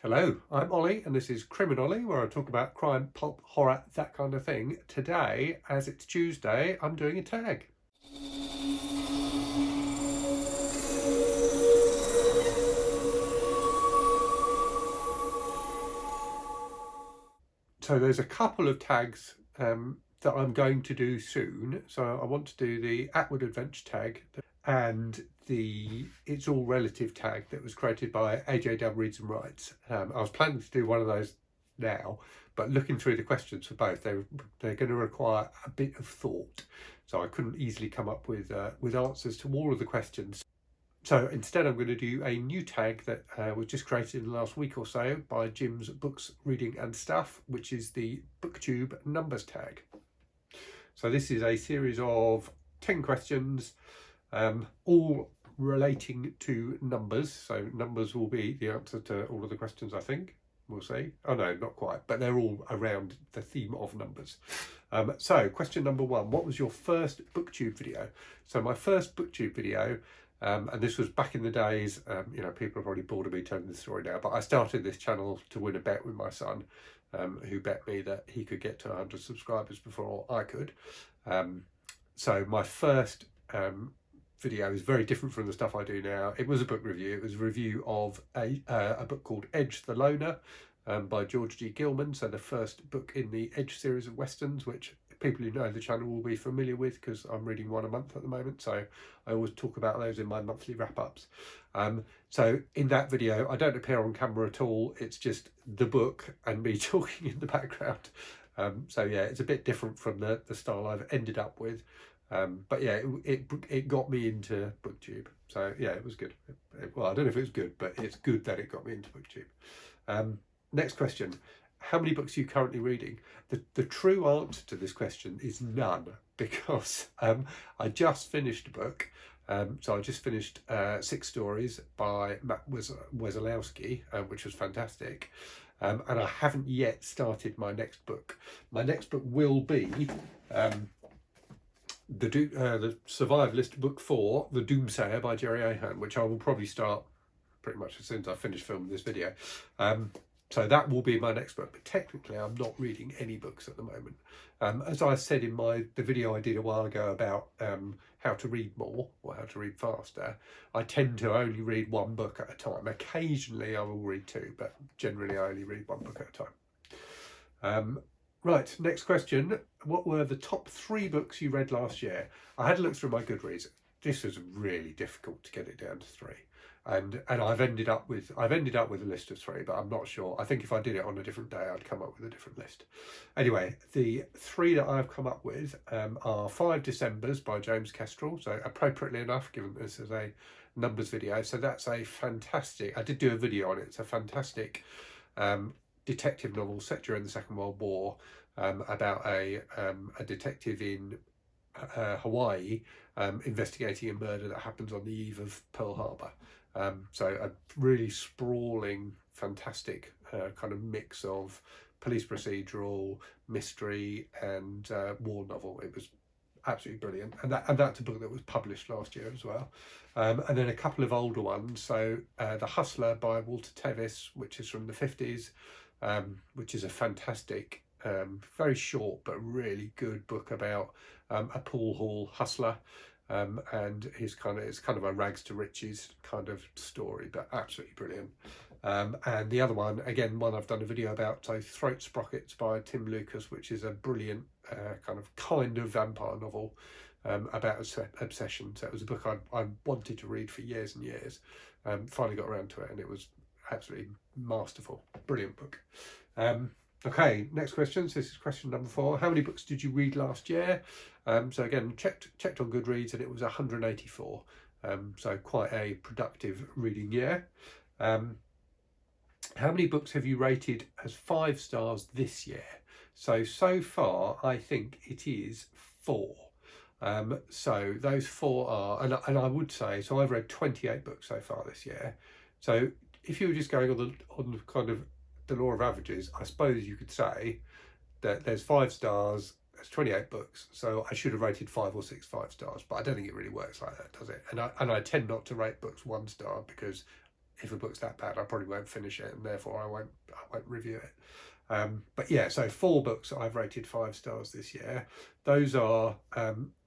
Hello, I'm Ollie and this is Criminolly, where I talk about crime, pulp, horror, that kind of thing. Today, as it's Tuesday, I'm doing a tag. So there's a couple of tags that I'm going to do soon. So I want to do the Atwood Adventure tag and the It's All Relative tag that was created by AJ Dub Reads and Writes. I was planning to do one of those now, but looking through the questions for both, they're going to require a bit of thought. So I couldn't easily come up with answers to all of the questions. So instead, I'm going to do a new tag that was just created in the last week or so by Jim's Books, Reading and Stuff, which is the Booktube Numbers tag. So this is a series of 10 questions, all relating to numbers. So numbers will be the answer to all of the questions, I think. We'll see. Oh no, not quite, but they're all around the theme of numbers. So question number one, what was your first Booktube video? So my first Booktube video, and this was back in the days, you know, people are probably bored of me telling this story now, but I started this channel to win a bet with my son, who bet me that he could get to 100 subscribers before I could. So my first video is very different from the stuff I do now. It was a book review. It was a review of a book called Edge the Loner by George G. Gilman. So the first book in the Edge series of westerns, which people who know the channel will be familiar with because I'm reading one a month at the moment. So I always talk about those in my monthly wrap-ups. So in that video, I don't appear on camera at all. It's just the book and me talking in the background. So yeah, it's a bit different from the style I've ended up with. But yeah, it got me into Booktube. So yeah, it was good. Well, I don't know if it was good, but it's good that it got me into Booktube. Next question. How many books are you currently reading? The true answer to this question is none, because I just finished a book. So I just finished 6 stories by Matt Wesolowski, which was fantastic. And I haven't yet started my next book. My next book will be the Survivalist Book 4, The Doomsayer by Jerry Ahern, which I will probably start pretty much as soon as I finish filming this video. So that will be my next book, but technically I'm not reading any books at the moment. As I said in the video I did a while ago about how to read more or how to read faster, I tend to only read one book at a time. Occasionally I will read 2, but generally I only read one book at a time. Right, next question. What were the top 3 books you read last year? I had a look through my Goodreads. This was really difficult to get it down to 3. And I've ended up with a list of 3, but I'm not sure. I think if I did it on a different day, I'd come up with a different list. Anyway, the 3 that I've come up with are 5 Decembers by James Kestrel. So appropriately enough, given this is a numbers video. So that's a fantastic, I did do a video on it. It's a fantastic detective novel set during the Second World War, about a detective in Hawaii investigating a murder that happens on the eve of Pearl Harbor. So a really sprawling, fantastic kind of mix of police procedural, mystery and war novel. It was absolutely brilliant, and that's a book that was published last year as well. And then a couple of older ones. So The Hustler by Walter Tevis, which is from the 50s, which is a fantastic, very short but really good book about a pool hall hustler, and it's kind of a rags to riches kind of story, but absolutely brilliant. And the other one, again, one I've done a video about, so Throat Sprockets by Tim Lucas, which is a brilliant kind of vampire novel about obsession. So it was a book I wanted to read for years and years. Finally got around to it, and it was absolutely masterful. Brilliant book. Okay, next question. So this is question number 4. How many books did you read last year? So again, checked on Goodreads, and it was 184. So quite a productive reading year. How many books have you rated as 5 stars this year? So far, I think it is 4. So those 4 are, and I would say, so I've read 28 books so far this year. So if you were just going on kind of the law of averages, I suppose you could say that there's 5 stars, there's 28 books, so I should have rated 5 or 6 5 stars, but I don't think it really works like that, does it? And I tend not to rate books 1 star because if a book's that bad, I probably won't finish it, and therefore I won't review it. But yeah, so 4 books that I've rated 5 stars this year. Those are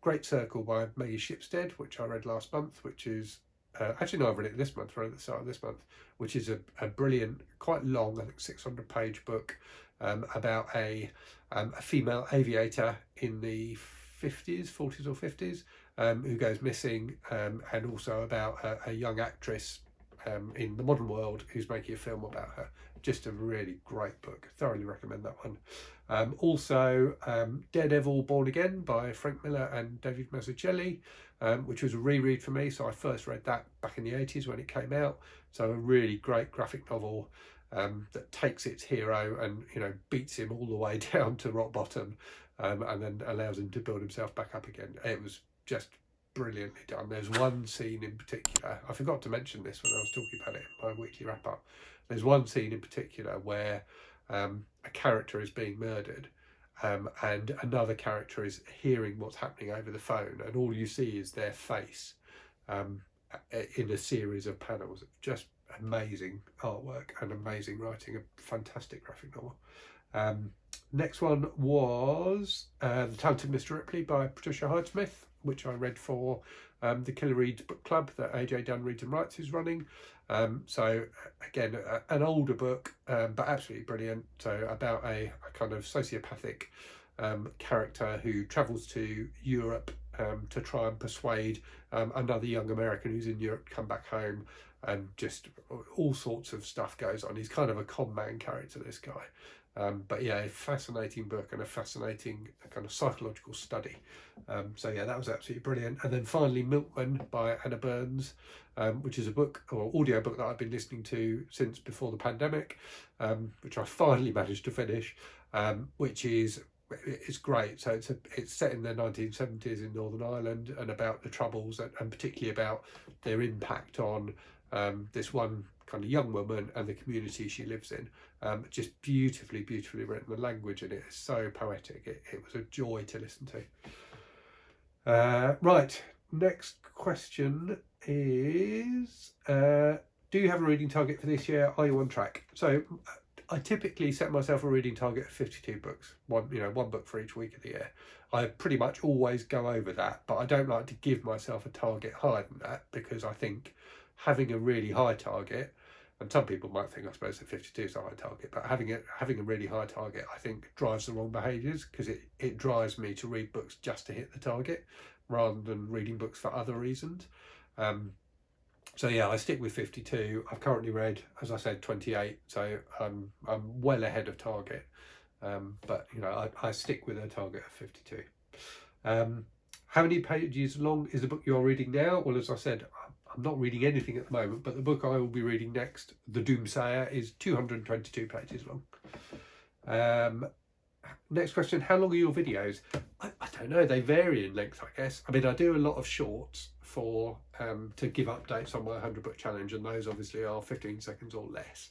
Great Circle by Maggie Shipstead, which I read last month, which is actually no, I've read it this month, right at the start of this month, which is a brilliant, quite long, I think 600-page book about a female aviator in the 40s or 50s, who goes missing, and also about a young actress in the modern world who's making a film about her. Just a really great book. Thoroughly recommend that one. Also, Daredevil Born Again by Frank Miller and David Mazzucchelli, which was a reread for me. So I first read that back in the 80s when it came out. So a really great graphic novel that takes its hero and, you know, beats him all the way down to rock bottom, and then allows him to build himself back up again. It was just brilliantly done. There's one scene in particular, I forgot to mention this when I was talking about it in my weekly wrap up. There's one scene in particular where a character is being murdered, and another character is hearing what's happening over the phone, and all you see is their face in a series of panels. Just amazing artwork and amazing writing, a fantastic graphic novel. Next one was The Talented Mr. Ripley by Patricia Highsmith, which I read for the Killer Reads book club that AJ Dunn Reads and Writes is running. So again, an older book, but absolutely brilliant. So about a kind of sociopathic character who travels to Europe to try and persuade another young American who's in Europe to come back home, and just all sorts of stuff goes on. He's kind of a con man character, this guy. But yeah, a fascinating book and a fascinating kind of psychological study. So yeah, that was absolutely brilliant. And then finally, Milkman by Anna Burns, which is a book or audio book that I've been listening to since before the pandemic, which I finally managed to finish, which is great. So it's set in the 1970s in Northern Ireland, and about the Troubles, and particularly about their impact on this one kind of young woman and the community she lives in. Just beautifully written. The language in it is so poetic. It was a joy to listen to. Right, next question is, do you have a reading target for this year? Are you on track? So I typically set myself a reading target of 52 books, one book for each week of the year. I pretty much always go over that, but I don't like to give myself a target higher than that, because I think having a really high target, and some people might think, I suppose, that 52 is a high target, but having a really high target, I think, drives the wrong behaviours, because it drives me to read books just to hit the target rather than reading books for other reasons. So yeah, I stick with 52. I've currently read, as I said, 28, so I'm well ahead of target. But you know, I stick with a target of 52. How many pages long is the book you're reading now? Well, as I said, I'm not reading anything at the moment, but the book I will be reading next, The Doomsayer, is 222 pages long. Next question, how long are your videos? I don't know, they vary in length, I guess. I mean, I do a lot of shorts for to give updates on my 100 book challenge, and those obviously are 15 seconds or less.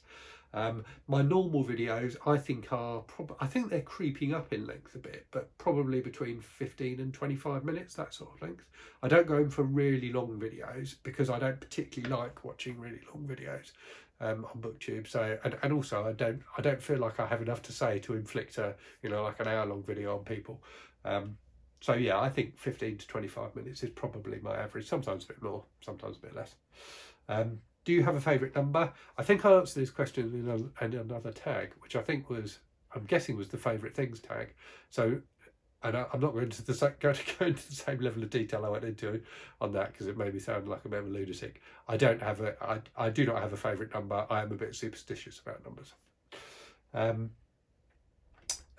My normal videos, I think they're creeping up in length a bit, but probably between 15 and 25 minutes, that sort of length. I don't go in for really long videos because I don't particularly like watching really long videos on Booktube. So, and also I don't feel like I have enough to say to inflict like an hour-long video on people. So yeah, I think 15 to 25 minutes is probably my average. Sometimes a bit more, sometimes a bit less. Do you have a favourite number? I think I answered this question in another tag, which I'm guessing was the favourite things tag. So, and I'm not going to go into the same level of detail I went into on that, because it made me sound like a bit of a lunatic. I do not have a favourite number. I am a bit superstitious about numbers.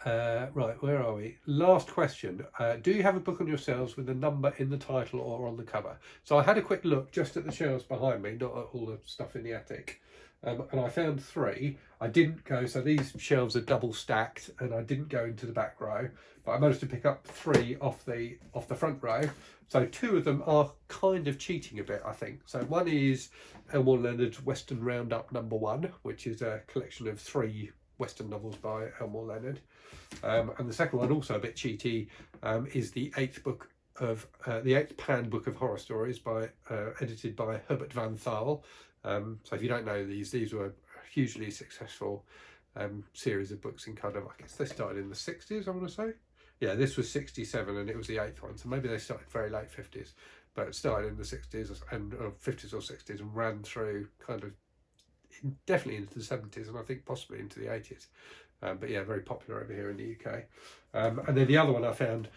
Right, where are we? Last question. Do you have a book on your shelves with a number in the title or on the cover? So I had a quick look just at the shelves behind me, not at all the stuff in the attic, and I found 3. I didn't go, so these shelves are double stacked, and I didn't go into the back row, but I managed to pick up 3 off the front row. So 2 of them are kind of cheating a bit, I think. So one is Elmore Leonard's Western Roundup #1, which is a collection of 3 Western novels by Elmore Leonard. And the second one, also a bit cheaty, is the 8th book of the 8th Pan Book of Horror Stories, edited by Herbert Van Thal, So if you don't know these were a hugely successful series of books in kind of, I guess they started in the 60s, I want to say. Yeah, this was 67 and it was the 8th one, so maybe they started very late 50s, but it started in the 60s and 50s or 60s and ran through kind of definitely into the 70s and I think possibly into the 80s. But yeah, very popular over here in the UK. And then the other one I found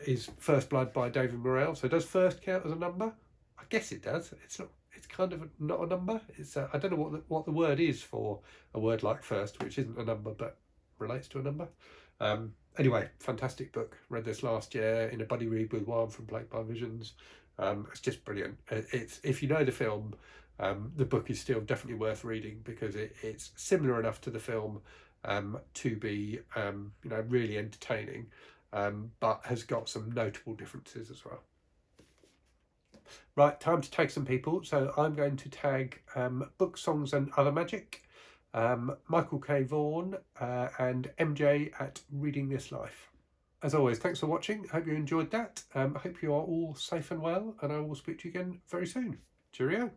is First Blood by David Morrell. So does first count as a number? I guess it does. It's not. It's kind of not a number. It's I don't know what the word is for a word like first, which isn't a number but relates to a number. Anyway, fantastic book. Read this last year in a buddy read with Juan from Plagued by Visions. It's just brilliant. It's if you know the film, the book is still definitely worth reading because it's similar enough to the film to be really entertaining, but has got some notable differences as well. Right, time to tag some people. So I'm going to tag Book, Songs and Other Magic, Michael K. Vaughan and MJ at Reading This Life. As always, thanks for watching. Hope you enjoyed that. Hope you are all safe and well, and I will speak to you again very soon. Cheerio.